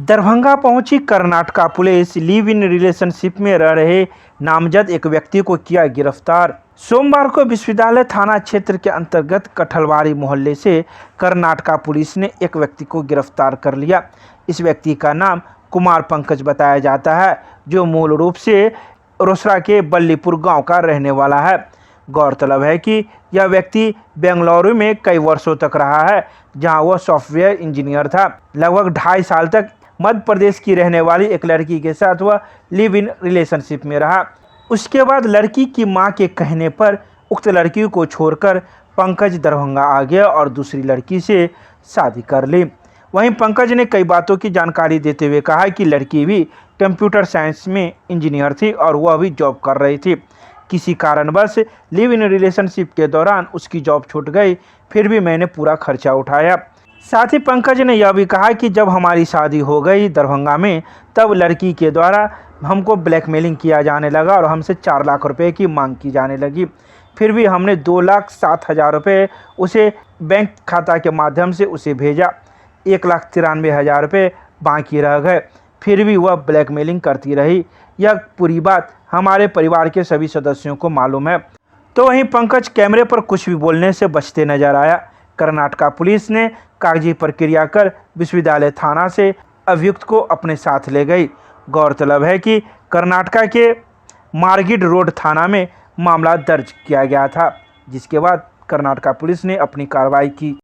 दरभंगा पहुंची Karnataka police. Live in relationship में रह रहे नामजद एक व्यक्ति को किया गिरफ्तार। सोमवार को विश्वविद्यालय थाना क्षेत्र के अंतर्गत कठलवाड़ी मोहल्ले से कर्नाटका पुलिस ने एक व्यक्ति को गिरफ्तार कर लिया। इस व्यक्ति का नाम कुमार पंकज बताया जाता है, जो मूल रूप से रोसड़ा के बल्लीपुर गांव का रहने वाला है। गौरतलब है कि यह व्यक्ति बेंगलुरु में कई वर्षों तक रहा है, जहां वह सॉफ्टवेयर इंजीनियर था। लगभग 2.5 साल तक मध्य प्रदेश की रहने वाली एक लड़की के साथ वह लिव इन रिलेशनशिप में रहा। उसके बाद लड़की की मां के कहने पर उक्त लड़की को छोड़कर पंकज दरभंगा आ गया और दूसरी लड़की से शादी कर ली। वहीं पंकज ने कई बातों की जानकारी देते हुए कहा कि लड़की भी कंप्यूटर साइंस में इंजीनियर थी और वह भी जॉब कर रही थी। किसी कारणवश लिव इन रिलेशनशिप के दौरान उसकी जॉब छूट गई, फिर भी मैंने पूरा खर्चा उठाया। साथ ही पंकज ने यह भी कहा कि जब हमारी शादी हो गई दरभंगा में, तब लड़की के द्वारा हमको ब्लैकमेलिंग किया जाने लगा और हमसे 4 लाख रुपए की मांग की जाने लगी। फिर भी हमने 2,07,000 रुपये उसे बैंक खाता के माध्यम से उसे भेजा। 1,93,000 रुपये बाकी रह गए। फिर भी वह ब्लैकमेलिंग करती रही। यह पूरी बात हमारे परिवार के सभी सदस्यों को मालूम है। तो वहीं पंकज कैमरे पर कुछ भी बोलने से बचते नजर आया। कर्नाटका पुलिस ने कागजी प्रक्रिया कर विश्वविद्यालय थाना से अभियुक्त को अपने साथ ले गई। गौरतलब है कि कर्नाटका के मारगिड रोड थाना में मामला दर्ज किया गया था, जिसके बाद कर्नाटका पुलिस ने अपनी कार्रवाई की।